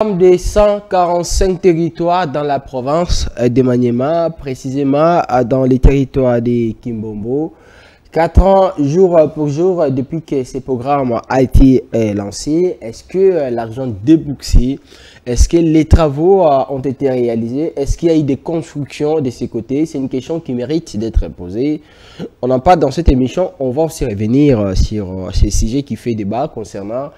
Des 145 territoires dans la province de Maniema, précisément dans les territoires de Kimbombo. 4 ans, jour pour jour, depuis que ce programme a été lancé, est-ce que l'argent déboursé, est-ce que les travaux ont été réalisés, est-ce qu'il y a eu des constructions de ces côtés? C'est une question qui mérite d'être posée. On en parle dans cette émission, on va aussi revenir sur ce sujet qui fait débat concernant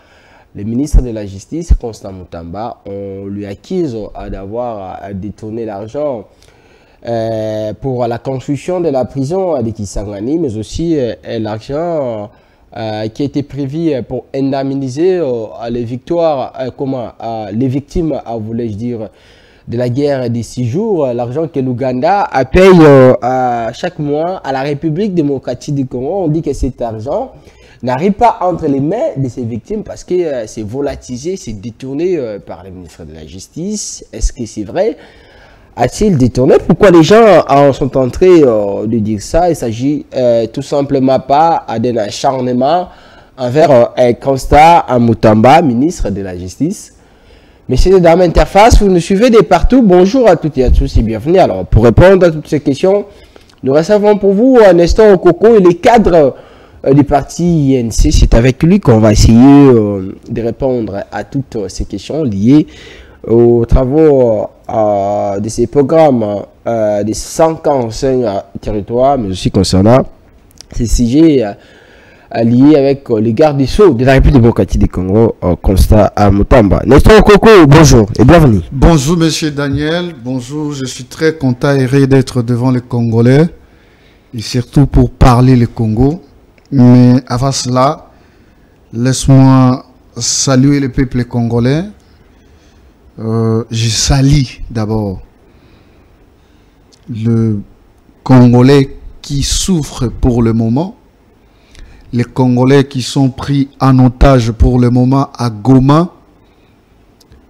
le ministre de la Justice, Constant Mutamba. On lui accuse d'avoir détourné l'argent pour la construction de la prison de Kisangani, mais aussi l'argent qui a été prévu pour indemniser les victoires, les victimes, voulais-je dire, de la guerre des 6 jours, l'argent que l'Ouganda paye chaque mois à la République démocratique du Congo. On dit que cet argent n'arrive pas entre les mains de ces victimes parce que c'est volatilisé, c'est détourné par le ministre de la Justice. Est-ce que c'est vrai? A-t-il détourné? Pourquoi les gens sont en train de dire ça? Il s'agit tout simplement pas d'un acharnement envers Constant Mutamba, ministre de la Justice. Messieurs et dames, Interface, vous nous suivez de partout. Bonjour à toutes et à tous et bienvenue. Alors, pour répondre à toutes ces questions, nous recevons pour vous Nestor Okoko et les cadres du parti INC. C'est avec lui qu'on va essayer de répondre à toutes ces questions liées aux travaux de ces programmes des 145 territoires, mais aussi concernant ces sujets liés avec les gardes des Sceaux de la République démocratique du Congo, Constant Mutamba. Nestor Okoko, bonjour et bienvenue. Bonjour monsieur Daniel, bonjour, je suis très content et heureux d'être devant les Congolais et surtout pour parler le Congo. Mais avant cela, laisse-moi saluer le peuple congolais. Je salue d'abord le Congolais qui souffre pour le moment, les Congolais qui sont pris en otage pour le moment à Goma,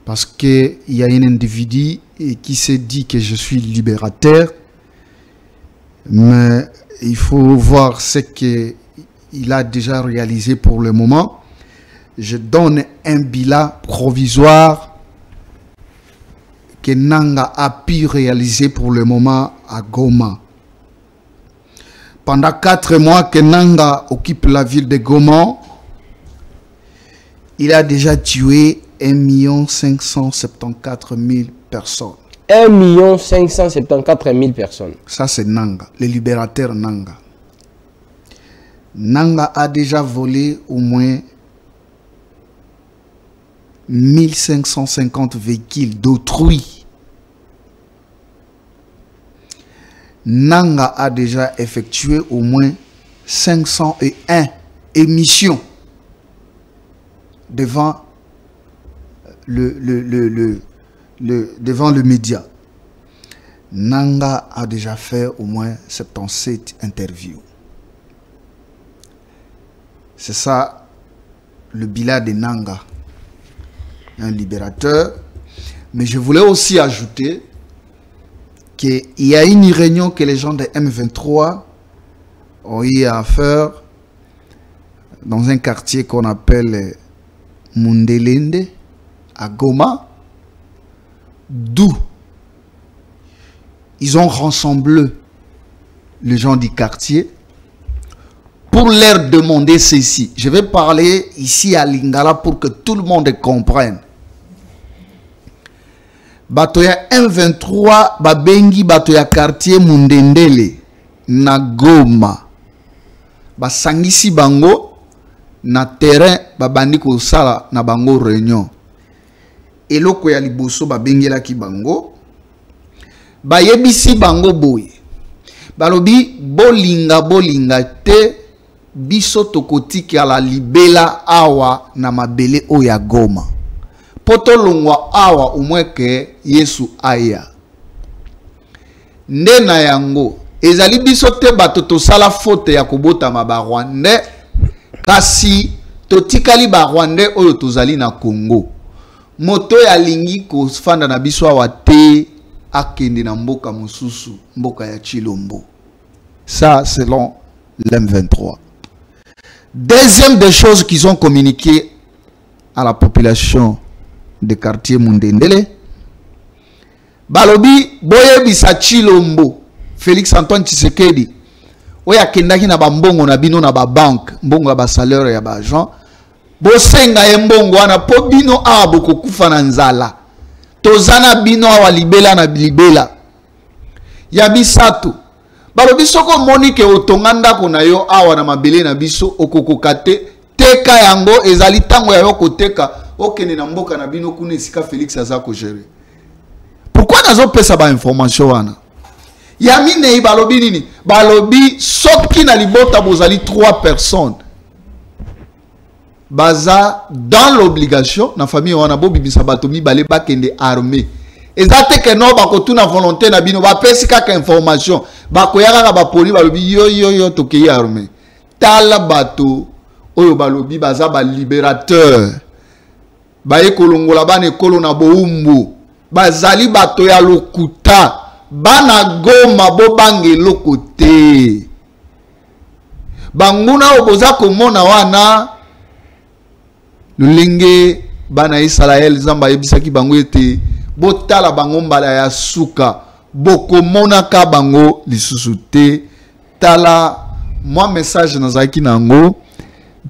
parce qu'il y a un individu qui s'est dit que je suis libérateur, mais il faut voir ce que il a déjà réalisé pour le moment. Je donne un bilan provisoire que Nanga a pu réaliser pour le moment à Goma. Pendant 4 mois que Nanga occupe la ville de Goma, il a déjà tué 1 574 000 personnes. 1 574 000 personnes. Ça c'est Nanga, le libérateur Nanga. Nanga a déjà volé au moins 1550 véhicules d'autrui. Nanga a déjà effectué au moins 501 émissions devant devant le média. Nanga a déjà fait au moins 77 interviews. C'est ça le bilan de Nanga, un libérateur. Mais je voulais aussi ajouter qu'il y a une réunion que les gens de M23 ont eu à faire dans un quartier qu'on appelle Mundelende, à Goma, d'où ils ont rassemblé les gens du quartier pour leur demander ceci. Je vais parler ici à Lingala pour que tout le monde comprenne. Batoya M23 babengi batoya quartier Mundendele na Goma. Basangisi bango na terrain babandi ko sala na bango réunion. Eloko ya liboso babengela ki bango. Bayebisi bango boye. Balobi bolinga te biso tokotiki ala libela awa na mabele oya Goma. Poto longwa awa umweke Yesu aya. Nde na yango ezali biso te bato tosala faute ya kobota mabarwande kasi totikali barwande oyo tozali na Congo. Moto ya lingi kofanda na biso awa te akende na mboka mosusu, mboka ya Chilombo. Ça selon l'M23. Deuxième des choses qu'ils ont communiqué à la population de quartier Mundendele. Balobi boye bisa Chilombo Félix Antoine Tshisekedi oya kendaki na bambongo na bino na ba banque mbongo ya ba salaire ya ba agent bosenga ye mbongo wana po bino awa bokokufa na nzala tozana bino awa libela na libela ya bisato balobi soko monike otonga ndako na yo awa na mabele na biso okokoka te teka yango ezali tango ya yo koteka okende na mboka na bino kuna esika Félix aza ko gérer. Pourquoi nazo pesa ba information wana? Yamine balobi nini? Balobi soki na libota bozali 3 personnes. Baza dans l'obligation na famille wana bobi bisabato mibale bakende armée. Ezate ke no bakotuna volonté na bino ba pesi kaka information. Bakoyaka ba poli balobi yo tokei armée. Tala bato oyo balobi baza ba libérateur. Baye kolongola bane kolo na boumbu. Bazali bato ya lokuta bana goma bobange lokote banguna oboza komona wana lulenge bana Israël zamba yebisaki bango ete botala bango mbala ya suka bokomona ka bango lisusu te tala moi message nazaki nango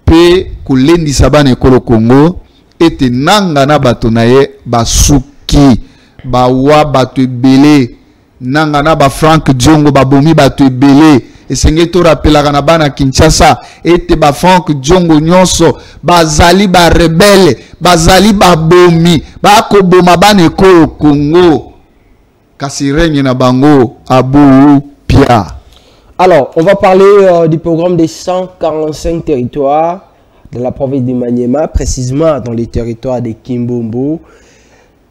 pe kolendisa bana ekolo Congo ete nanga na bato na ye basuki bawa bato ebele nanga na ba Frank Diongo babomi bato ebele esenge to rappelaka na bana Kinshasa ete ba Frank Diongo nyonso bazali ba rebelle bazali babomi bakoboma bana ekolo Congo kasi règne na bango abu pia. Alors, on va parler du programme des 145 territoires de la province de Maniema, précisément dans les territoires de Kimbombo.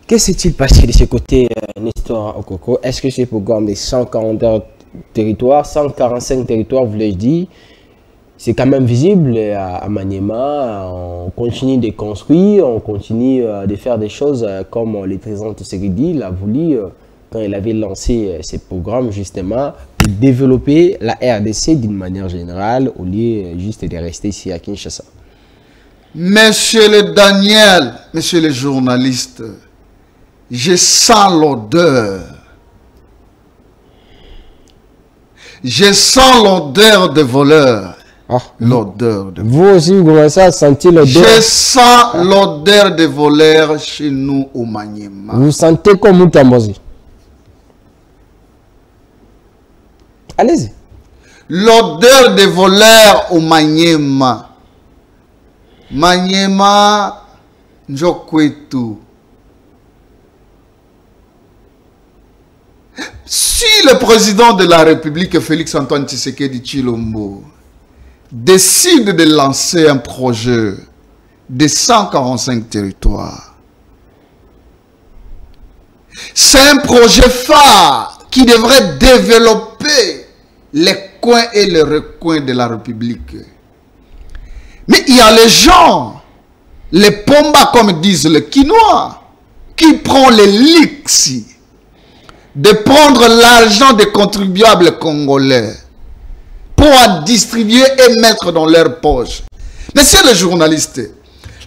Que s'est-il passé de ce côté, Nestor Okoko? Est-ce que ce programme des 145 territoires, voulais-je dire, c'est quand même visible à Maniema? On continue de construire, on continue de faire des choses comme le président Tshisekedi l'a voulu quand il avait lancé ces programmes justement pour développer la RDC d'une manière générale au lieu juste de rester ici à Kinshasa. Monsieur le Daniel, monsieur les journalistes, je sens l'odeur. Je sens l'odeur de voleurs. Ah, l'odeur de vous aussi, vous commencez à sentir l'odeur. Je sens l'odeur de voleurs chez nous au Maniema. Vous sentez comme Moutambozi. Allez-y. L'odeur des voleurs au Maniema. Maniema, Njokwetu. Si le président de la République, Félix Antoine Tshisekedi Tshilombo, décide de lancer un projet de 145 territoires, c'est un projet phare qui devrait développer les coins et les recoins de la République. Mais il y a les gens, les Pomba comme disent les Quinois, qui prend les lixi de prendre l'argent des contribuables congolais pour en distribuer et mettre dans leurs poches. Messieurs les journalistes,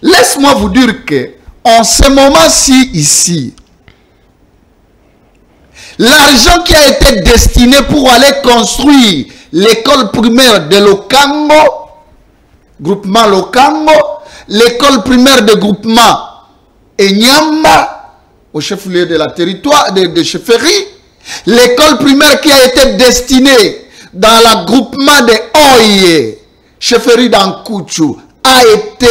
laisse-moi vous dire que en ce moment-ci ici, l'argent qui a été destiné pour aller construire l'école primaire de Lokango, groupement Lokango, l'école primaire de groupement Enyamba, au chef-lieu de la territoire de chefferie, l'école primaire qui a été destinée dans le groupement de Oye, chefferie d'Ankouchou, a été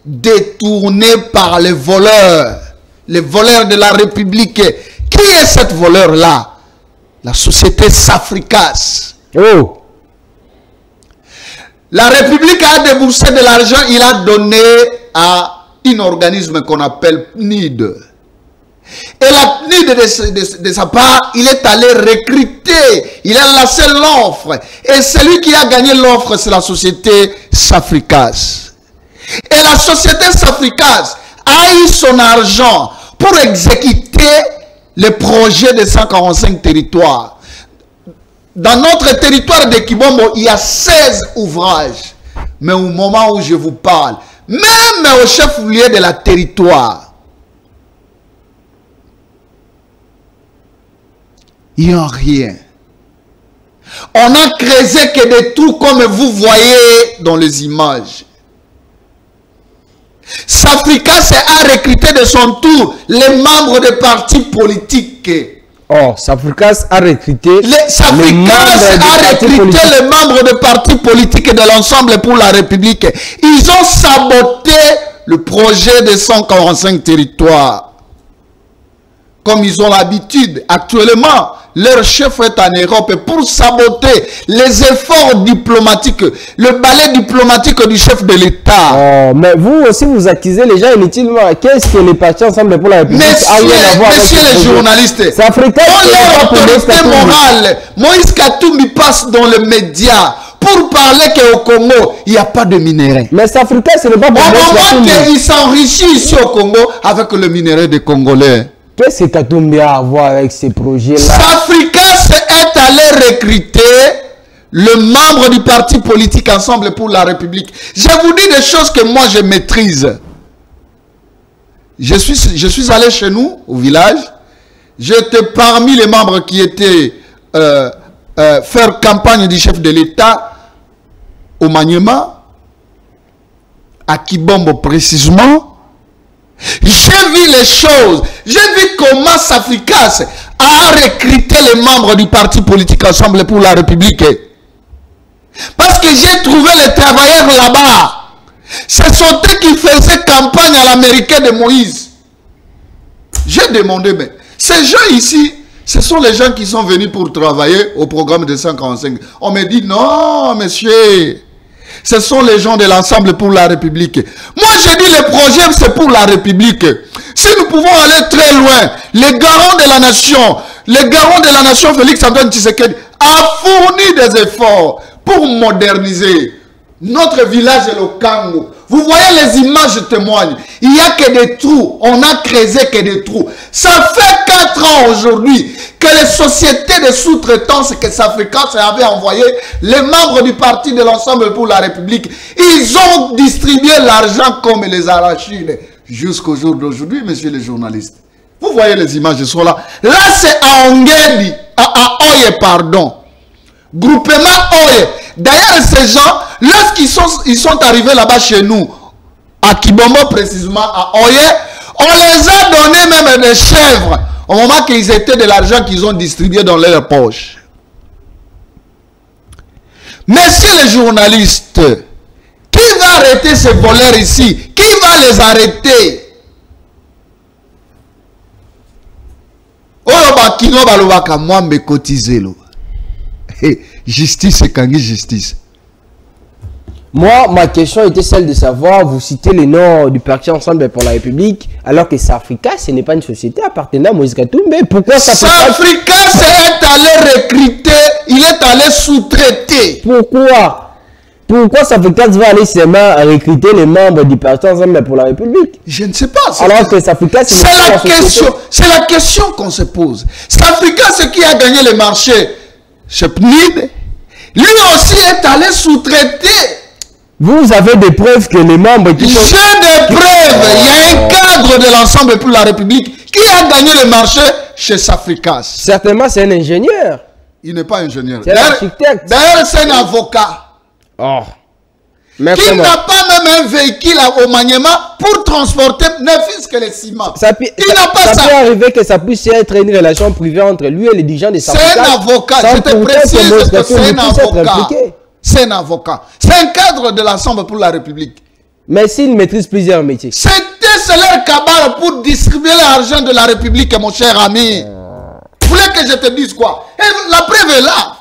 détournée par les voleurs de la République. Qui est cette voleur-là? La société Safricas. Oh! La République a déboursé de l'argent, il a donné à un organisme qu'on appelle PNID. Et la PNID de sa part, il est allé recruter, il a lancé l'offre. Et celui qui a gagné l'offre, c'est la société Safricas. Et la société Safricas a eu son argent pour exécuter le projet de 145 territoires. Dans notre territoire de Kibombo, il y a 16 ouvrages. Mais au moment où je vous parle, même au chef-lieu de la territoire, Il n'y a rien. On a creusé que des trous comme vous voyez dans les images. Safricas a recruté de son tour les membres des partis politiques. Oh, Safricas a recruté les membres des partis politiques de l'ensemble pour la République. Ils ont saboté le projet de 145 territoires. Comme ils ont l'habitude, actuellement, leur chef est en Europe pour saboter les efforts diplomatiques, le balai diplomatique du chef de l'État. Oh, mais vous aussi, vous accusez les gens inutilement. Qu'est-ce que les partis ensemble pour la République Messieurs les journalistes, on leur autorité morale, Moïse Katumbi passe dans les médias pour parler qu'au Congo, il n'y a pas de minerai. Mais Safricas, ce n'est pas pour au moment qu'il s'enrichit ici au Congo avec le minerai des Congolais. Qu'est-ce que Katumbi a à voir avec ces projets-là? Safricas est allé recruter le membre du parti politique Ensemble pour la République. Je vous dis des choses que moi je maîtrise. Je suis allé chez nous, au village. J'étais parmi les membres qui étaient faire campagne du chef de l'État au Maniema, à Kibombo précisément. J'ai vu les choses. J'ai vu comment Safricas a recruté les membres du parti politique Ensemble pour la République. Parce que j'ai trouvé les travailleurs là-bas. Ce sont eux qui faisaient campagne à l'américain de Moïse. J'ai demandé, mais ces gens ici, ce sont les gens qui sont venus pour travailler au programme de 145. On me dit, non, monsieur. Ce sont les gens de l'Ensemble pour la République. Moi, je dis, le projet, c'est pour la République. Si nous pouvons aller très loin, les garants de la nation, Félix-Antoine Tshisekedi, a fourni des efforts pour moderniser notre village et le Kango. Vous voyez, les images témoignent. Il n'y a que des trous. On a creusé que des trous. Ça fait 4 ans aujourd'hui que les sociétés de sous-traitance que Safricas avait envoyé, les membres du parti de l'Ensemble pour la République, ils ont distribué l'argent comme les arachides. Jusqu'au jour d'aujourd'hui, messieurs les journalistes. Vous voyez les images, elles sont là. Là, c'est à Ongedi, à Oye, pardon. Groupement Oye. D'ailleurs, ces gens, lorsqu'ils sont arrivés là-bas chez nous, à Kibombo précisément, à Oye, on les a donné même des chèvres au moment qu'ils étaient de l'argent qu'ils ont distribué dans leurs poches. Messieurs les journalistes, qui va arrêter ces voleurs ici? Qui va les arrêter? Justice et Kangi justice. Moi, ma question était celle de savoir, vous citez les noms du parti Ensemble pour la République, alors que Safricas, ce n'est pas une société appartenant à Moïse Katumbi. Pourquoi Safricas est allé recruter, il est allé sous-traiter. Pourquoi Safricas va aller seulement recruter les membres du parti Ensemble pour la République? Je ne sais pas. Alors que Safricas, c'est la question qu'on se pose. Safricas, c'est qui a gagné le marché chez PNID, lui aussi est allé sous-traiter. Vous avez des preuves que les membres qui sont... J'ai des preuves. Il y a un cadre de l'Ensemble pour la République qui a gagné le marché chez Safricas. Certainement, c'est un ingénieur. Il n'est pas ingénieur. C'est un architecte. D'ailleurs, c'est un avocat. Oh. Qui n'a pas même un véhicule au Maniema pour transporter ne fût-ce que les ciments. Il n'a pas ça. Ça peut arriver que ça puisse être une relation privée entre lui et les dirigeants des Safricas. C'est un avocat. Je te précise que c'est un avocat. C'est un avocat. C'est un cadre de l'Ensemble pour la République. Mais s'il maîtrise plusieurs métiers. C'est leur cabale pour distribuer l'argent de la République, mon cher ami. Vous voulez que je te dise quoi? Et la preuve est là.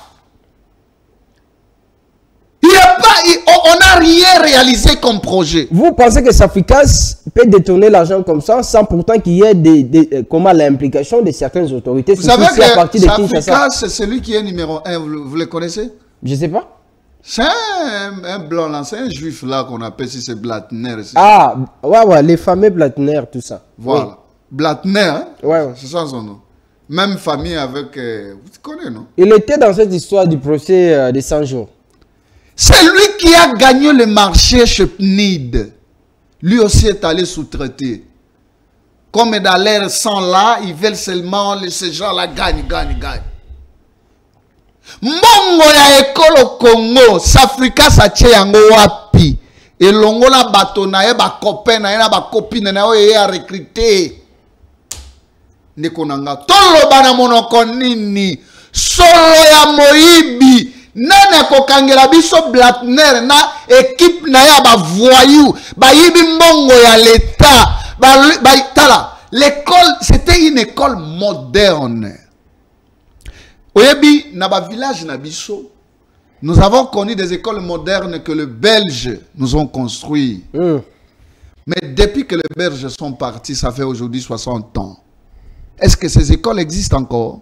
On n'a rien réalisé comme projet. Vous pensez que Safricas peut détourner l'argent comme ça sans pourtant qu'il y ait l'implication de certaines autorités? Vous savez que Safricas, c'est celui qui est numéro 1. Vous le connaissez? Je ne sais pas. C'est un blanc là, c'est un juif là qu'on appelle si c'est Blattner. Ah, ouais, les fameux Blattner, tout ça. Voilà. Oui. Blattner, hein? Ouais. C'est ça son nom. Même famille avec... vous connaissez, non? Il était dans cette histoire du procès des 100 jours. C'est lui qui a gagné le marché chez PNID. Lui aussi est allé sous-traiter. Comme dans l'air sans là, ils veulent seulement, ces gens-là gagnent. Mbongo ya ekolo Congo, Safrika sache yango wapi. Et longola bato na ye ba copain na ye na ba copine na ye a recruter. Ndeko nanga tolo bana monoko nini solo ya moyibi nana kokangela biso Blattner na équipe na ya ba voyou ba yibi mbongo ya l'état ba tala l'école c'était une école moderne. Oyebi na ba village na biso nous avons connu des écoles modernes que les Belges nous ont construit. Mais depuis que les Belges sont partis, ça fait aujourd'hui 60 ans. Est-ce que ces écoles existent encore?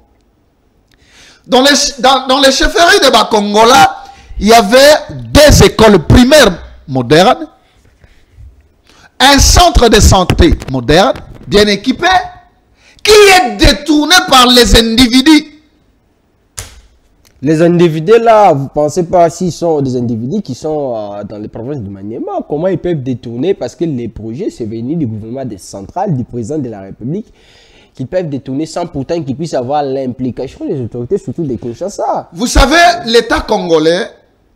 Dans les chefferies de Bakongola, il y avait 2 écoles primaires modernes, un centre de santé moderne, bien équipé, qui est détourné par les individus. Les individus là, vous pensez pas s'ils sont des individus qui sont dans les provinces du Maniema, comment ils peuvent détourner? Parce que les projets, c'est venu du gouvernement central, du président de la République, qui peuvent détourner sans pourtant qu'ils puissent avoir l'implication des autorités, surtout des Kinshasa. Vous savez, l'État congolais,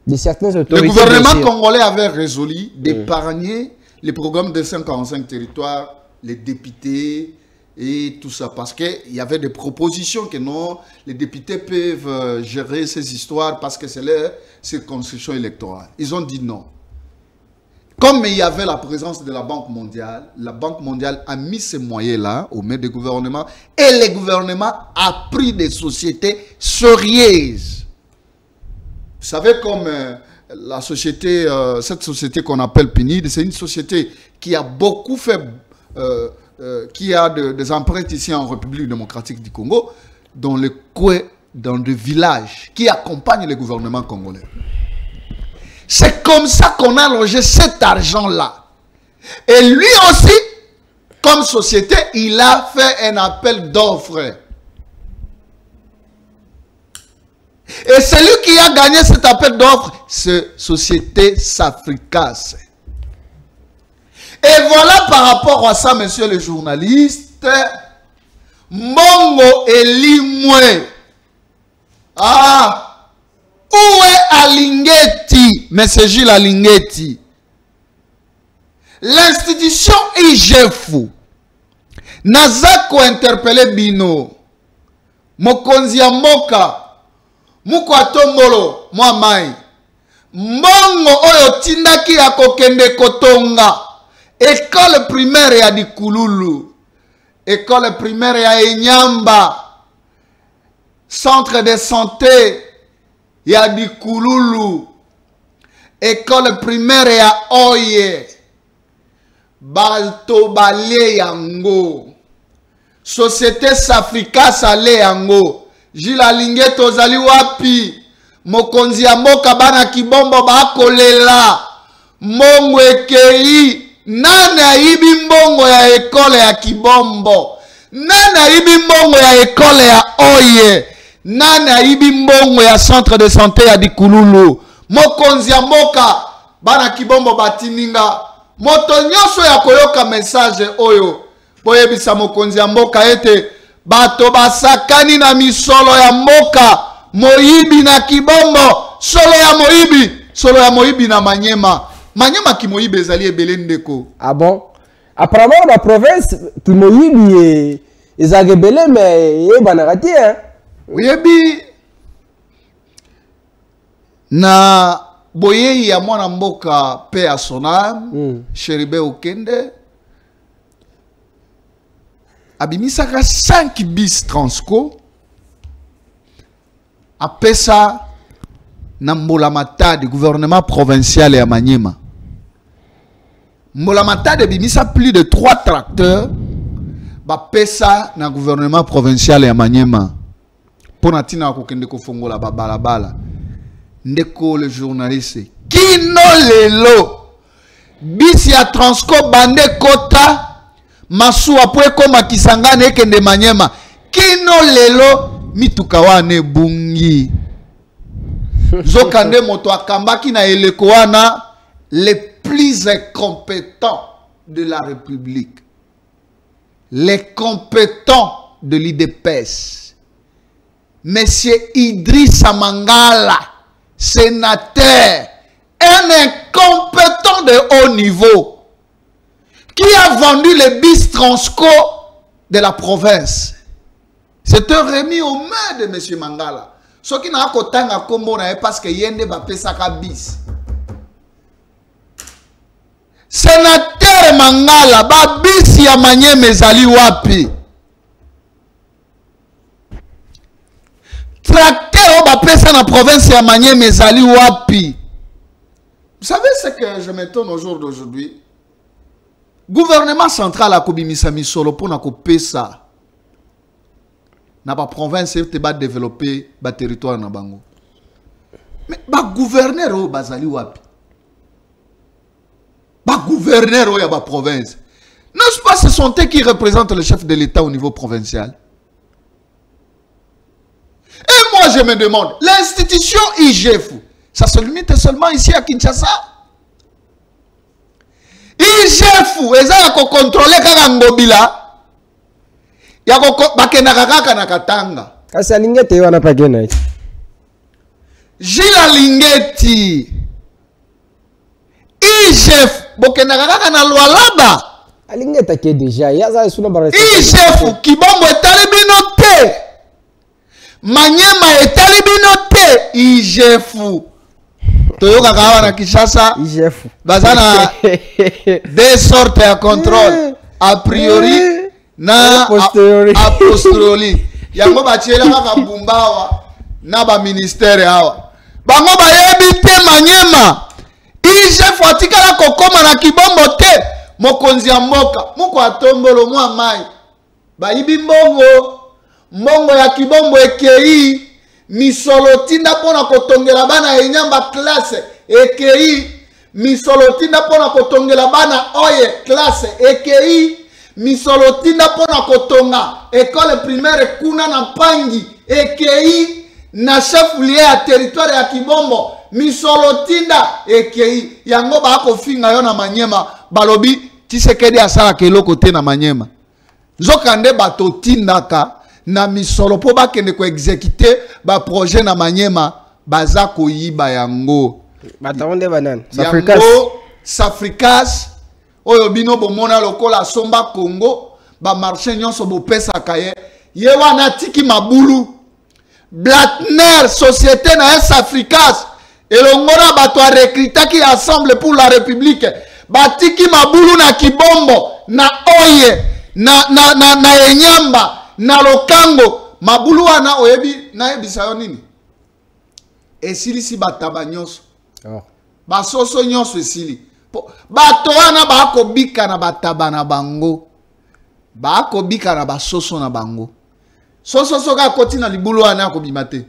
de certaines autorités, le gouvernement congolais avait résolu d'épargner les programmes de 145 territoires, les députés, et tout ça, parce qu'il y avait des propositions que non, les députés peuvent gérer ces histoires parce que c'est leur circonscription électorale. Ils ont dit non. Comme il y avait la présence de la Banque mondiale a mis ces moyens-là au mains des gouvernements et le gouvernement a pris des sociétés sérieuses. Vous savez, comme la société, cette société qu'on appelle PNID, c'est une société qui a beaucoup fait... qui a des empreintes ici en République démocratique du Congo, dans le coin, dans des villages, qui accompagnent le gouvernement congolais. C'est comme ça qu'on a logé cet argent-là. Et lui aussi, comme société, il a fait un appel d'offres. Et celui qui a gagné cet appel d'offres, c'est Société Safricas. Et voilà par rapport à ça, monsieur le journaliste, Mongo Elimwe. Ah, où est Alingeti, monsieur Gilles Alingeti? L'institution IGFU, Nazako interpellé Bino, Mokonzi ya Moka, Mukwatombolo, Mwamai, Mongo Oyo Tindaki ya kokende kotonga. École primaire ya Dikululu, école primaire ya Enyamba, centre de santé ya Dikululu, école primaire ya Oye, Baltobale yango, Société Safricas ale yango, Jila Lingeto zali wapi, Mokonzi ya Mboka bana kibombo bakolela, Mongo ekei. Nani aibi mbongo ya ekole ya Kibombo? Nani aibi mbongo ya ekole ya Oye? Nani aibi mbongo ya centre de santé ya Dikululu? Mokonzi ya Mboka bana Kibombo batininga. Moto nyonso ya koyoka message oyo boyebisa mokonzi ya Mboka ete bato basakani na misolo ya Mboka, moyibi na Kibombo, solo ya moyibi na Manyema. Manyema Kimoyibi ezali ebele ndeko. Ah bon? Apparemment la province Kimoyibi ezali ebele mais ebanarati hein. Oyebi na boyei ya mwana mboka pe a sonam, Cheribe Okende abimisaka 5 bis Transco apesa na Mbolamata du gouvernement provincial ya Manyema. Mbolamata de bimisa plus de 3 tracteurs ba pesa na gouvernement provincial ya Manyema pona tina kokende kofongola ba balabala. Ndeko le journaliste kino lelo bisi ya Transco bande kota masuwa po ekoma Kisangani ekende Manyema. Kino lelo mituka wane bungi Zokande moto akambaki na eleko wana les plus incompétents de la République, les compétents de l'IDPS. Monsieur Idrissa Mangala, sénateur, un incompétent de haut niveau, qui a vendu les bis Transco de la province. C'était remis aux mains de M. Mangala. Ce qui n'a pas de combo parce que Yende va payer sa bis. Sénateur Mangala, ba bis ya manye mezali wapi. Tracteur va payer ça dans la province ya manye mezali wapi. Vous savez ce que je m'étonne au jour d'aujourd'hui? Gouvernement central a kobimisa misolo pour na payer ça. Na ba province te ba développer ba territoire na bango. Mais ba gouverneur o bazali wapi? Ba gouverneur o ya ba province. N'est-ce pas ce sont eux qui représentent le chef de l'État au niveau provincial? Et moi je me demande, l'institution IGF, ça se limite seulement ici à Kinshasa? IGF, ils ont contrôlé Ngobila. Yako bakena kaka na Katanga. Kasa Lingeti wana pagena. Jila Lingeti. IGF bokena kaka na Lualaba. Alingeta ke déjà yaza suna barasa. IGF kibombo etali binote. Manyema etali binote. IGF. Toyoka kawa na Kinshasa. IGF. Bazana des sortes à contrôle. A priori na a posteriori yango batiela kaka bumbawa na ba ministère hawa bango bayebi te Manyema IGF atikala kokoma na kibombo te mokonzi ya mboka moko atombolo mwa mai bayibi mbongo ya kibombo ekei misolo tinda pona kotongela bana enyamba classe ekei misolo tinda pona kotongela bana oye classe ekei misolo tinda pona kotonga école primaire kuna na Pangi ekei na chef lié à territoire ya Kibombo misolo tinda ekei yango ba ko finga yo na Manyema balobi Tshisekedi asala keloko te na Manyema nzokande bato tindaka na misolo po bakende ko exécuter ba projet na Manyema baza koyiba yango batonde banane Safricas oyo bino bomona lokola somba Congo ba marché nyonso bopesa kaye ye wana tiki mabulu Blatner société na Safricas elongona bato a recruter ensemble pour la République batiki mabulu na Kibombo na oye na Enyamba na Lokango mabulu wana oyebi na yebisa yo nini esilisi bataba nyonso basoso nyonso esili bato wana bakobika na bataba na bango bakobika na basoso na bango soso soka koti na libulu wana akobima te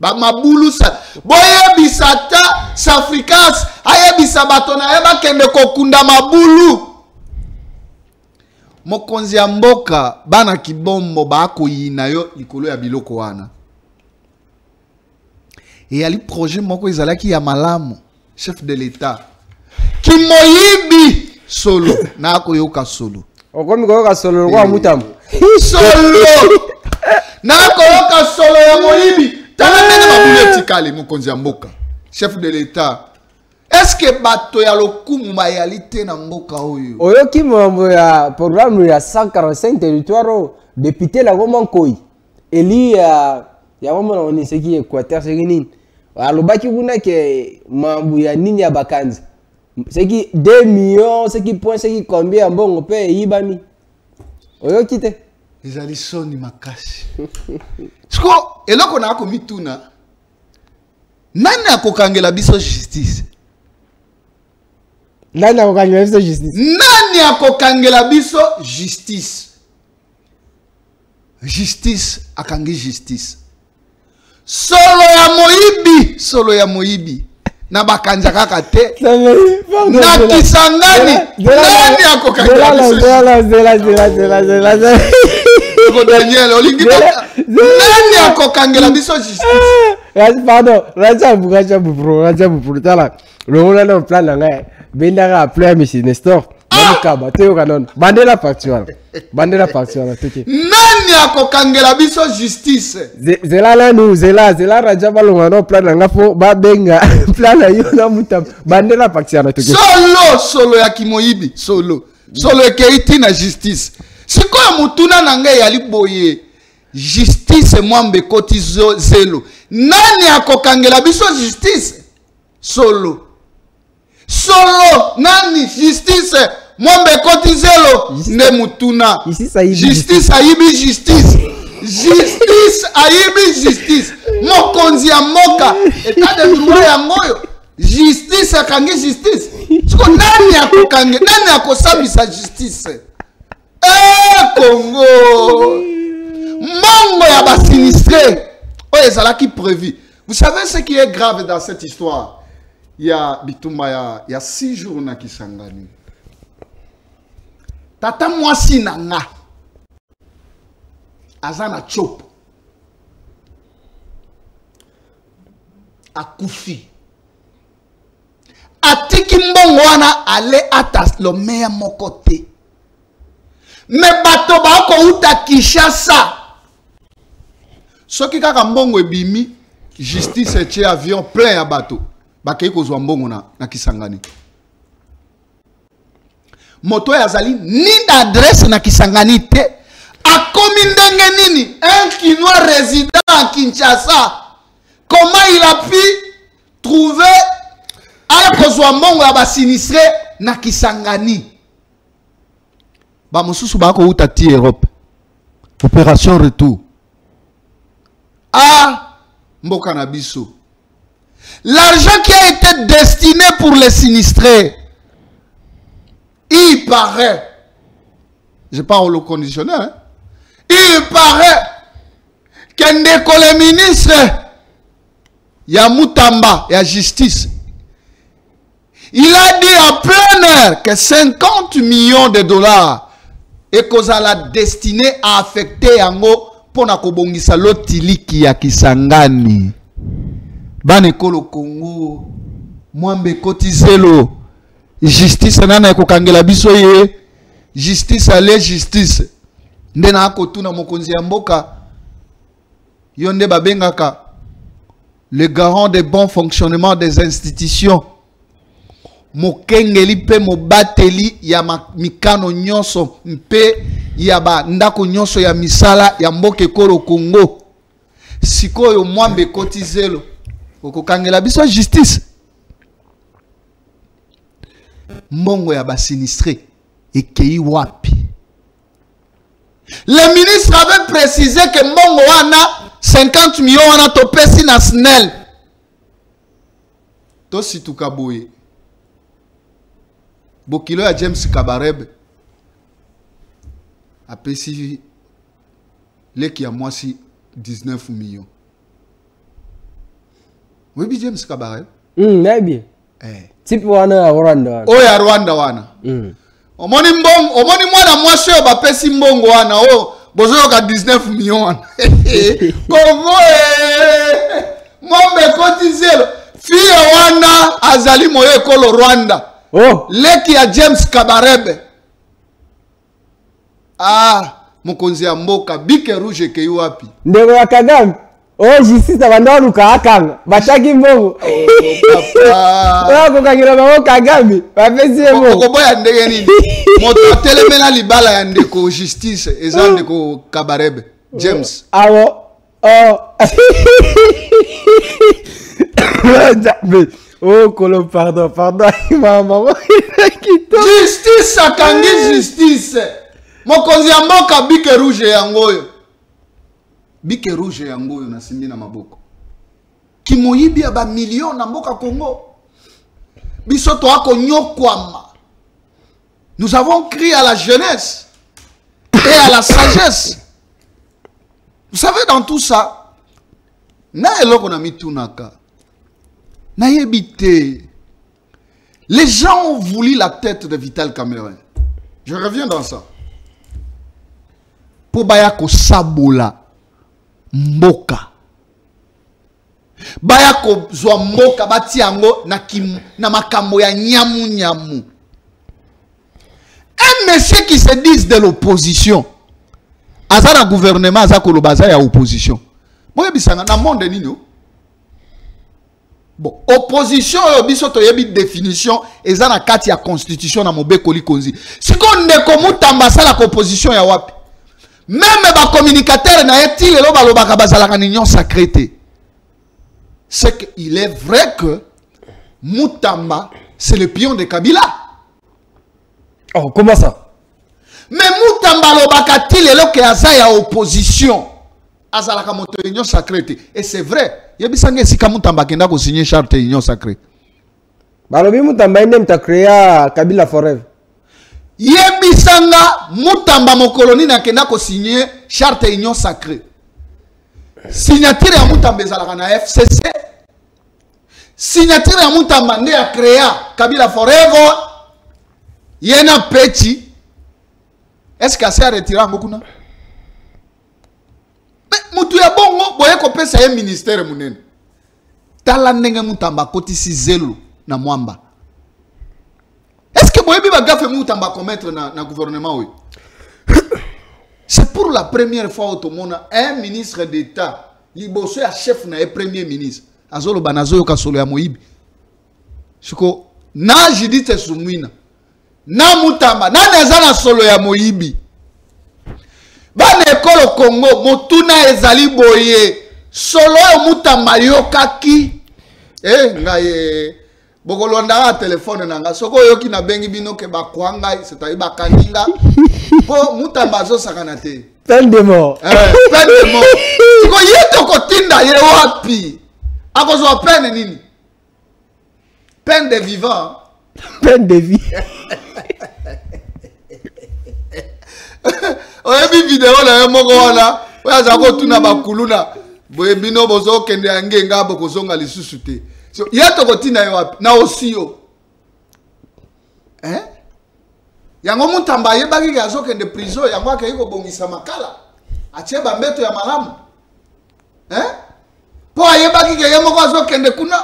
mabulu sa boyebisa ta Safricas ayebisa bato na ye bakende kokunda mabulu mokonzi ya mboka bana Kibombo bakoyina yo likolo ya biloko wana et ali projet moko ezalaki ya malamu chef de l'État Kimoyibi solo na koyoka solo okomi koyoka solo kwa mutambo solo na koyoka solo ya Moyibi tala ndenge mabulu etikali mokonzi ya mboka chef de l'État. Est-ce que bato ya lokumu bayalité na mboka oyo oyoki mambo ya programme ya 145 territoire député la goma nkoi eli ya wamona oni seki Équateur seki nini alobaki kuna ke mambo ya nini ya bakanzi seki 2 millions seki point seki combien ya mbongo pe yibami oyoki te ezali soni makasi siko eloko na ko mituna nani akokangela biso justice nani akokangela biso justice nani akokangela biso justice justice akangi justice solo ya moyibi na bakanja kaka te na Kisangani nani akokangela biso Daniel olingi nani akokangela biso justice pardon raja bupro tala le rôle dans plan nga benda ga appeler monsieur Nestor Kaba, Théo Canon. Bandela factuelle. Bandela factuelle. Nani akokangela biso justice. Zela la nous, Zela Raja Balongano, plan ngafo, babenga, plan yona mutam. Bandela factuelle. Solo ya kimoyibi, solo ekeiti na justice. Sikoya mutuna nanga yali boye. Justice mwambe koti zelo. Nani akokangela biso justice? Solo nani justice mwambe koti zelo ne mutuna. Justice ayibi justice. Justice ayibi justice. Mokonzi ya moka etat de droit ya moyo. Justice akangi justice. Siko nani akokange, nani akosabisa justice? Congo. Mongo ya ba sinistré. Oh, ezalaki prévu. Vous savez ce qui est grave dans cette histoire? Il y a Bitumba, il y a 6 jours na Kisangani. Tata mwasi nanga. Azana chop. Akufi. Atiki mbongo wana ale atas lo meya mokote. Me bato ba ko uta Kinshasa. Soki kaka mbongo ebimi, justice etie avion plein ya bato. Bakei ko zwa mbongo na Kisangani. Moto ya zali ni d'adresse na Kisangani te. Akomi ndenge nini? Un Kinois résident à Kinshasa. Comment il a pu trouver à kozwa mbongo ya ba sinistré na Kisangani? Ba mosusu ba ko uta ti Europe. Opération retour. Ah, mboka na biso. L'argent qui a été destiné pour les sinistrés, il paraît, je parle au conditionnel, hein? Il paraît qu'un des ministres, il y a Moutamba, il y a justice. Il a dit en plein air que 50 millions de dollars et qu'on a la destinée à affecter Yango pour na kobongisa lotiliki ya Kisangani. Banekolo Congo, mwambe kotizelo, justice nana ekokangela biso ye, justice ale justice. Ndena akotuna mokonzi ya mboka, yonde babengaka le garant de bon fonctionnement des institutions. Mokengeli pe mobateli ya mikano nyonso mpe ya ba ndako nyonso ya misala ya mboka ekolo Congo. Sikoyo mwambe kotizelo okokangela biso justice. Mbongo ya ba sinistré ekei wapi? Le ministre avait précisé que mbongo wana 50 millions wana topesi na SNEL. To situka boye. Bokilo ya James Kabarebe apesi leki ya mwasi 19 millions. Oui, bien James Kabarebe. Maybe. Type wana ya Rwanda wana. Oh ya Rwanda wana. Omoni mwana mwasi yo bapesi mbongo wana. Oh, bozo ka 19 millions wana. Kongo mombe kotizelo. Fille wana azali moyo ekolo Rwanda. Oh, leki ya James Kabarebe. Ah, mokonzi ya mboka bike rouge ke wapi? Ndego ya Kagame. Oh, justice abanda luka akanga. Bataki mbongo. Papa. Ko kangira ba Kagame. Bapesi mbongo. Ko boya ndenge nini? Moto telemena libala ya ndeko justice eza ndeko Kabarebe. James. Awo. Oh. Oh, Kolo, pardon. Maman. Justice akangi justice. Mokonzi ya mboka bike rouge yangoyo. Bike rouge yangoyo na simbi na maboko. Kimoyibi ya ba million na mboka Congo. Bisoto ako nyokwama. Nous avons crié à la jeunesse et à la sagesse. Vous savez, dans tout ça, na eloko na mitunaka. Les gens ont voulu la tête de Vital Kamerhe. Je reviens dans ça. Pour Bayako Sabola Mboka. Bayako Zwa Mboka Batiango na makambo ya nyamu. Un monsieur qui se dit de l'opposition, Azara gouvernement, Azara Kolobaza, il y a opposition. Bon, il y a un monde de nous. Bon, opposition, il y a une définition, et ça a une constitution dans mon bécoli konzi. Si on est comme la opposition, même les communicateurs n'ont union sacrée. C'est qu'il est vrai que Moutamba, c'est le pion de Kabila. Oh, comment ça? Mais Moutamba Lobakati, il est là opposition. Azalaka moto union sacrée. Et c'est vrai. Il y a des gens qui ont signé charte union sacrée. Balobi Moutamba a créé Kabila Forever. Yebisanga Moutamba Mokoloni na kenda ko signé charte union sacrée. Signature ya Moutamba ezalaka na FCC. Signature ya Moutamba nde a créé Kabila Forever. Yena Petit. Est-ce que c'est retiré ngokuna? Mais Moutou ya bongo boye ko pesa ye ministère munene. Tala ndenge Moutamba kotisi zelo na mwamba. Est-ce que boye biba gafe Moutamba commettre na gouvernement oui? C'est pour la première fois au Tomona un ministre d'État liboso ya chef na premier ministre azolo banazo ka solo ya Moyibi. Siko na jidite sumwina na Moutamba na nezana solo ya Moyibi. Bana ekolo Congo motuna ezali boye solo ya Moutamba yokaki ngaye bokolonda telefone nanga soko yoki na bengi bino ke bakwanga c'est-à-dire bakaninga po Moutamba zo sakana te Peine de mort. Peine de mort. Siko yeto kotinda ye wapi akozwa peine nini? Peine de vivant. Peine de vie. Oyebi vidéo na moko wana oya zako tuna bakuluna boye bino bozo kende angenga bokozonga lisusu te. So yeto kotina yo wapi na osio. Yango Moutamba yebaki ke azokende prison yango akayiko bongisa makala. Atie bambeto ya malamu. Po ayebaki ke yemoko azokende kuna.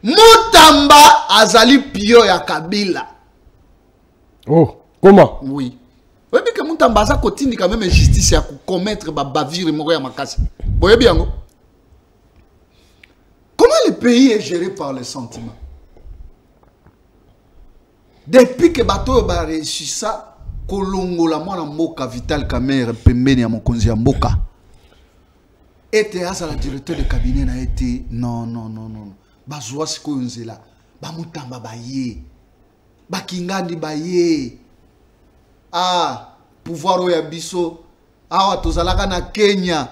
Moutamba azali pio ya Kabila. Oh, comment? Oui. Oui, mais que Moutamba aza kotindi quand même justice ya commettre ba bavire moko ya makasi. Boye biango. Comment le pays est géré par les sentiments? Depuis que bato ba réussi ça, kolongola mwana mboka Vital Kamerhe pembeni ya mokonzi ya mboka. Était à la directeur de cabinet na été non. Bazwa siko nzela. Ba Moutamba baye. Ba Kingandi baye. Pouvoir ya biso. Awa tozalaka na Kenya.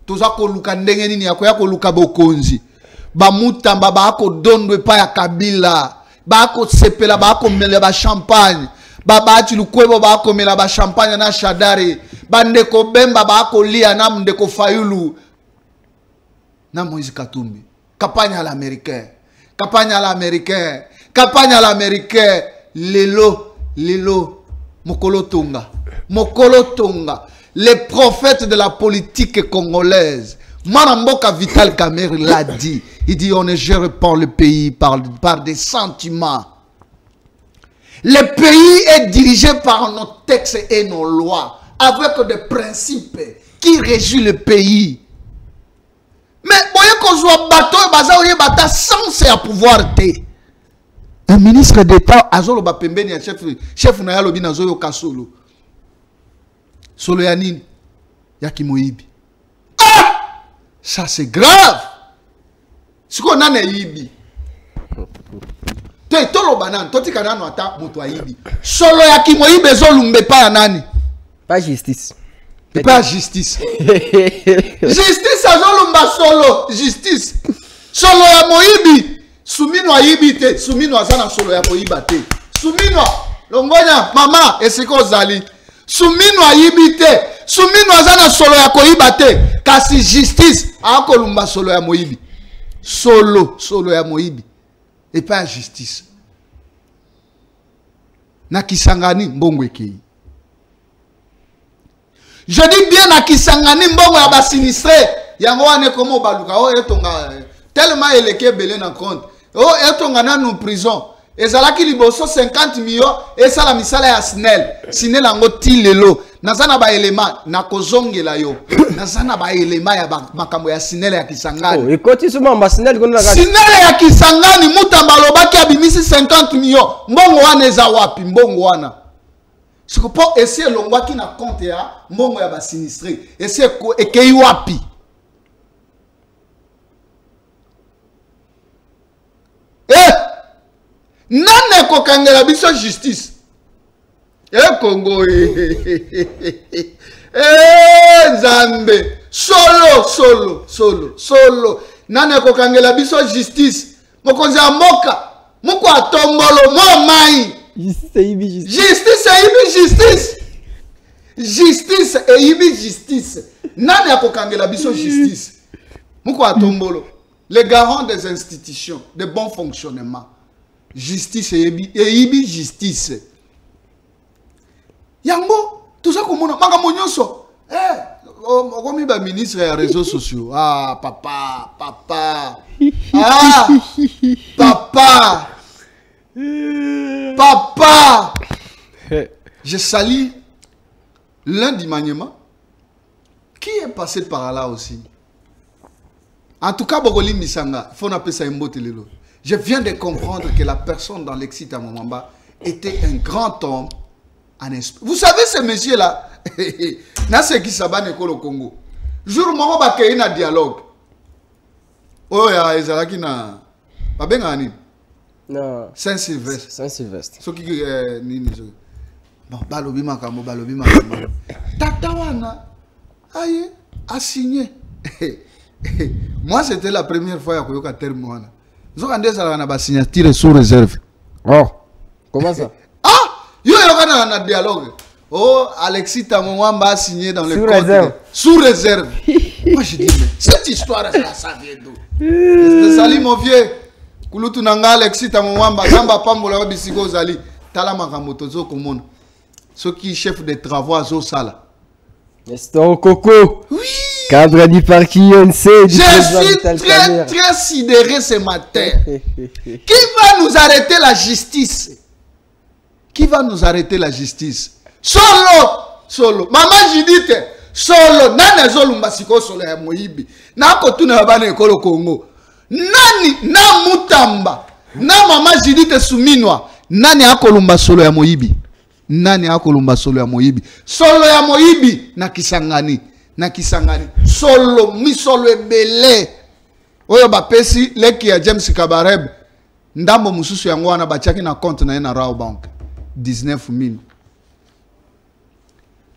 Tozako luka ndenge nini yakoya ko luka bokonzi. Ba Moutamba ba ko dondwe pa ya Kabila. Ba ko sepela ba ko mela ba champagne. Ba ati lukwebo ba ko mela ba champagne na Shadari. Ba ndeko Bemba ba ko lia na ndeko Fayulu. Na Moïse Katumbi. Campagne à l'américain. Campagne à l'américain. Campagne à l'américain. Lelo. Mokolo Tonga. Les prophètes de la politique congolaise. Manamboka Vital Kamerhe l'a dit. Il dit on ne gère pas le pays par des sentiments. Le pays est dirigé par nos textes et nos lois. Avec des principes qui régissent le pays. Mais voyez qu'on soit bateau et baza oye bata sans à pouvoir te. Un ministre d'État azolo ba pembeni ya chef na yalobi na zoyo kasolo. Solo ya nini? Ya Kimoyibi. Ça c'est grave. Ce qu'on a yibi. Te tolo banane, toti kanano ata moto ayibi. Solo ya Kimoyibi ezolumbe pa ya nani? Pas justice. Et pas justice. Justice azolumba solo, justice. Solo ya Moyibi. Soumino ayibi te, soumino azana solo ya Moyiba te. Soumino longonya mama esiko zali. Soumino ayibi te, soumino azana solo ya koyiba te. Kasi justice akolumba solo ya Moyibi. Solo ya Moyibi. Et pas justice. Na Kisangani mbongo ekei. Je dis bien na Kisangani mbongo ya ba sinistré. Yango wane komo baluka o etonga tellement eleke belé na compte. Oh etonga na nous prison. ezalaki liboso 50 millions esala misala ya SNEL. SNEL yango ti lelo. Nazana ba elema na kozongela yo. Nazana ba elema ya makambo ya SNEL ya Kisangani. Oh, ekoti suma mba SNEL kona kati. SNEL ya Kisangani Mutamba lobaki abimisi 50 millions. Mbongo wana eza wapi? Mbongo wana. Sikopo essayer longwaki na compte ya mbongo ya ba sinistré. Essayer ekei wapi? Nane kokangela biso justice. Congo. Nzambe. Solo. Nane kokangela biso justice. Mokonzi ya mboka. Moko atombolo mo mai. Justice eibi justice. Nane kokangela biso justice. Moko atombolo. Les garants des institutions, de bon fonctionnement. Justice et justice. Yango, tout ça comme on a magamonyonso. Comme il ministre des réseaux sociaux. Ah, papa. Ah, papa. Je salue l'un du maniement qui est passé par là aussi. En tout cas, Bogoli Misanga, il faut appeler ça un mot télélo. Je viens de comprendre que la personne dans l'exit à Momamba était un grand homme en esprit. Vous savez, ce monsieur-là, c'est qui s'abonne au Congo. Jour où il y a un dialogue. Oh, il y a Ezalaki na. Pas bien, Annie. Non. Saint-Sylvestre. Saint-Sylvestre. Ce qui est. Bon, balobi makamo. Tatawana. Aïe, a signé. Moi, c'était la première fois que j'ai terminé. Nous avons une signature sous réserve. Oh, comment ça? Ah, il y a un dialogue. Oh, Alexis Tamouamba a signé dans le sous code. Réserve. Sous réserve. Moi, je dis, mais cette histoire, ça vient d'où? Salut, mon vieux. Kulutunanga Alexis Tamouamba, Gamba Pambola Bisiko Zali, Talamamoto Komon. Ce qui est chef des travaux à Zosala. Nestor Coco. Oui. Cadre du parti ONC. Je suis très sidéré ce matin. Qui va nous arrêter la justice? Qui va nous arrêter la justice? Solo. Maman Judith, solo. Nani zolumba siko solo ya Moyibi. Na kotuna bana ekolo Congo. Nani na Mutamba. Na Maman Judith Suminwa. Nani akolumba solo ya Moyibi? Nani akolumba solo ya Moyibi? Solo ya Moyibi na Kisangani. Solo misolo ebele oyo bapesi leki ya James Kabareb ndambo mususu yango wana bachaki na compte na na Raw Bank 19,000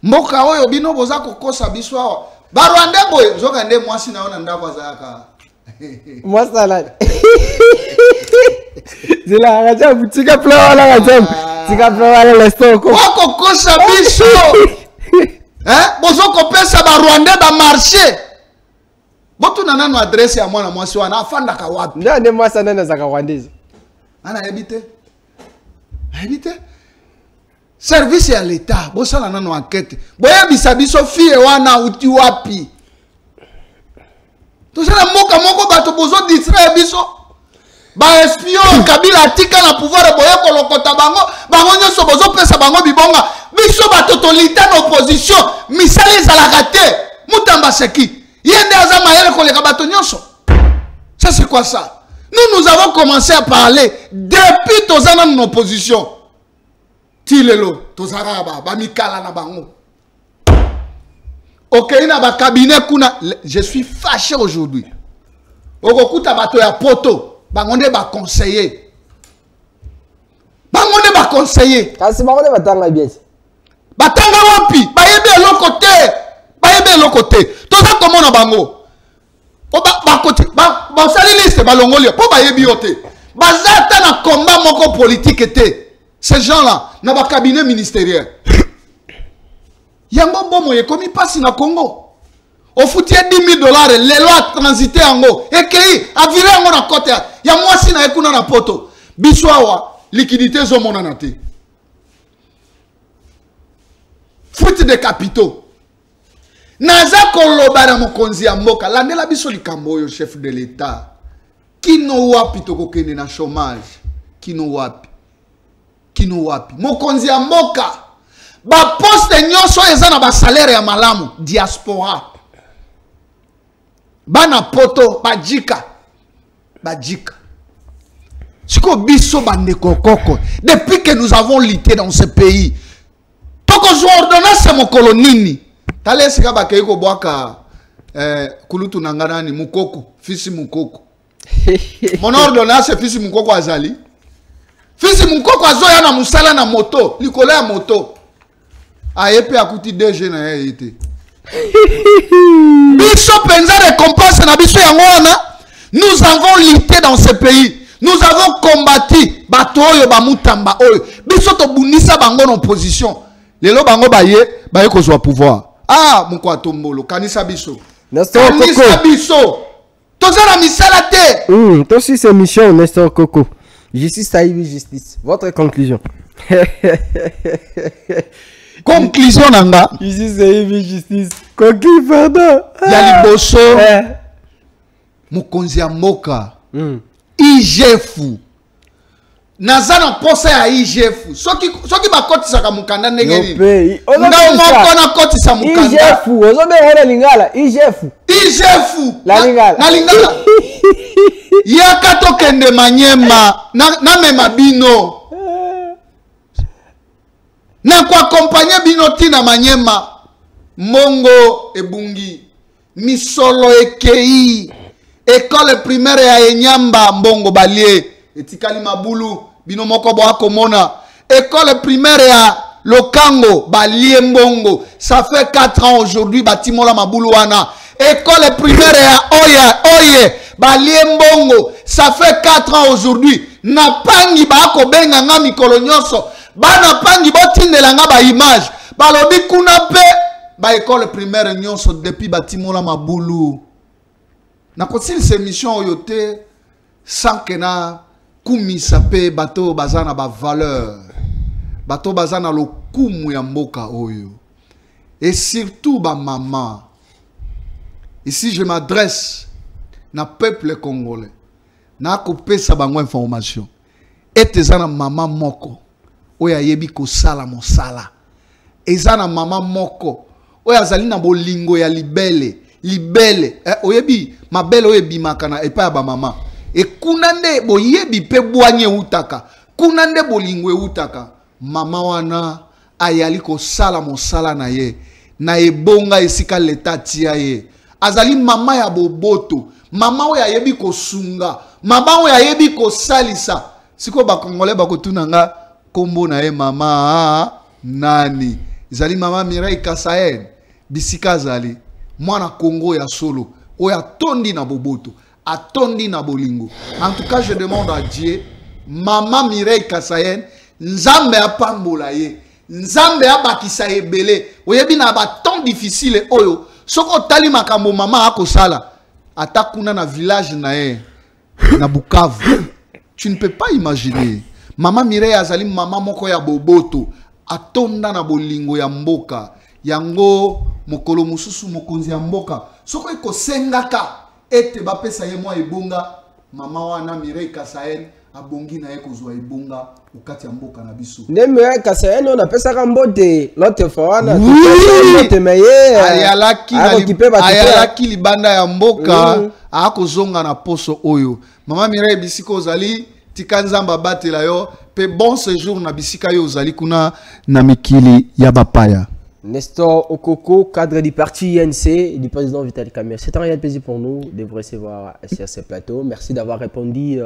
mboka oyo bino boza kokosa biso awa barwande boye zoka nde mwasi naona ndako azaka mwasala zila raja butika plan la raja tika plan la stoko wako kosa biso. Bozo kopesa ba Rwanda ba marché. Botu na nanu adresse ya mwana mwasi wana afanda ka wapi? Ndio mwasa nana za Rwandese. Ana habite. Service ya l'État, bosala nanu enquête. Boya bisabiso fie wana uti wapi? Tosala moko bato bozo distraire biso. Ba espion Kabila tika na pouvoir boya kolokota bango nyoso bozo pesa bango bibonga. Biso bato tolita d'opposition, misali ezalaka te. Mutamba seki. Yende azama yele koleka bato nyonso. Ça c'est quoi ça? Nous avons commencé à parler depuis tozana en opposition. Tilelo, tozara ba mikala na bango. Ok, na ba cabinet kuna, je suis fâché aujourd'hui. Okokuta bato ya poto, bangonde ba conseiller. Kasi bangonde batanga bien. Batanga wapi? Bayebe lokote. Toza komona bango. Ba sali liste balongoli po bayebi yote. Bazata na combat moko politique était. Ces gens-là na ba cabinet ministériel. Yango bomo ye komi pasi na Congo. Au foutu $10,000 les lois transité ango. Ekei avire ango na côté ya mwasi na ekuna na poto. Biswawa liquidité zo monana te. Fuite de capitaux. Naza koloba na mokonzi ya mboka. Landela biso likambo yo chef de l'État. Kino wapi toko kende na chômage. Kino wapi. kino wapi. Mokonzi ya mboka. Ba poste nyonso eza na ba salaire ya malamu. Diaspora. Bana poto, bajika. Bajika. Siko biso bande kokoko. Depuis que nous avons lutté dans ce pays. Toko zo ordonnance mokolo nini. Tale sika ba keiko boaka kulutu nangana ni mukoko, fils mukoko. Mon ordonnance fils mukoko azali. Fils mukoko azoya na musala na moto, likolo ya moto. Ayepe akuti DG na yete. Biso penza récompense na biso yango wana. Nous avons lutté dans ce pays. Nous avons combattu bato oyo bamutamba oyo. Biso to bunisa bango en opposition. Lelo bango baye kozwa pouvoir. Ah, moko atombolo kanisa biso. Kanisa biso. Tozala misala te. Toi aussi c'est mission Nestor Coco. Justice Taïbi Justice. Votre conclusion. Conclusion nanga. Justice Taïbi Justice. Coquille pardon. Yaliboso. Mokonzi ya mboka. IGF. Nazana posa ya IGF. Soki bakotisaka mukanda ndenge nini. Nga moko na kotisa mukanda. IGF. Ozobe wana lingala. IGF. IGF. La lingala. Na lingala. Yaka tokende Manyema. Na mema bino. Na kwa kompanye bino tina Manyema. Mongo ebungi. Misolo ekei. École primaire ya Enyamba Mbongo Balie. Etikali Mabulu. Bino moko bo akomona. École primaire ya Lokango Balie Mbongo. Ça fait 4 ans aujourd'hui. Batimola Mabulu wana. École primaire ya Oye Balie Mbongo. Ça fait 4 ans aujourd'hui. Na pangi ba akobenga nga mikolo nyonso. Bana pangi botindela nga ba image. Balobi kuna pe. Ba école primaire nyonso depuis Batimola Mabulu. Na kotili se mission oyote sans que na kumisa pe bato bazana ba valeur. Bato bazana lokumu ya mboka oyo. Et surtout ba maman. Ici je m'adresse na peuple congolais. Na kopesa bango information. Etezana maman moko oya yebi ko sala mosala. Ezana maman moko oya zali na bolingo ya libele. Libele oyebi mabele oyebi makana epa ba mama e kunande boyebi pe bwanye utaka kunande bolingwe utaka mama wana ayali ko sala mosala na ye na ebonga esika leta tia ye azali mama ya boboto mama oyo ayebi ko sunga mama oyo ayebi ko salisa siko ba kongole ba kotunanga kombo na ye mama nani ezali mama Mireille Kasayen bisika azali Mwana Congo ya solo, oya tondi na boboto, atondi na bolingo. En tout cas, je demande à Dieu, Maman Mireille Kasayen, Nzambe apambola ye, Nzambe abakisa ebele. Oyebi na ba temps difficile oyo. Soko tali makambo mama akosala, atakuna na village na ye, na Bukavu. Tu ne peux pas imaginer. Maman Mireille azali maman moko ya boboto, atonda na bolingo ya mboka. Yango mokolo mususu mokonzi ya mboka soko eko sengaka ete bapesa ye mwa ebonga mama wana Mireille Kasayen abongi na ye kozwa ebonga ukati ya mboka na biso ne Mireille Kasayen on apesa ka mbote l'autre fois wana mbote meye ayalaki libanda ya mboka akozonga na poso oyo mama Mireille bisiko ozali tika nzamba batela yo pe bon séjour na bisika yo ozali kuna na mikili ya bapaya. Nestor Okoko, cadre du parti INC et du président Vital Kamerhe. C'est un réel plaisir pour nous de vous recevoir sur ce plateau. Merci d'avoir répondu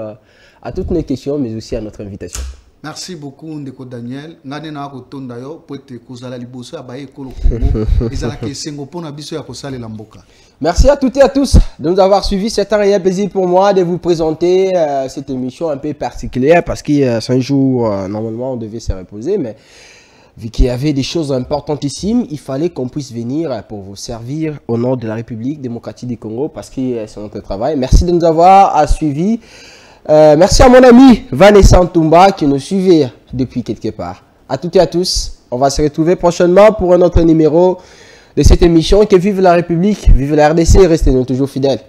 à toutes nos questions, mais aussi à notre invitation. Merci beaucoup, Ndeko Daniel. Merci à toutes et à tous de nous avoir suivis. C'est un réel plaisir pour moi de vous présenter cette émission un peu particulière parce que c'est un jour, normalement, on devait se reposer, mais vu qu'il y avait des choses importantissimes, il fallait qu'on puisse venir pour vous servir au nom de la République démocratique du Congo parce que c'est notre travail. Merci de nous avoir suivis. Merci à mon ami Vanessa Ntumba qui nous suivait depuis quelque part. À toutes et à tous, on va se retrouver prochainement pour un autre numéro de cette émission. Que vive la République, vive la RDC et restez-nous toujours fidèles.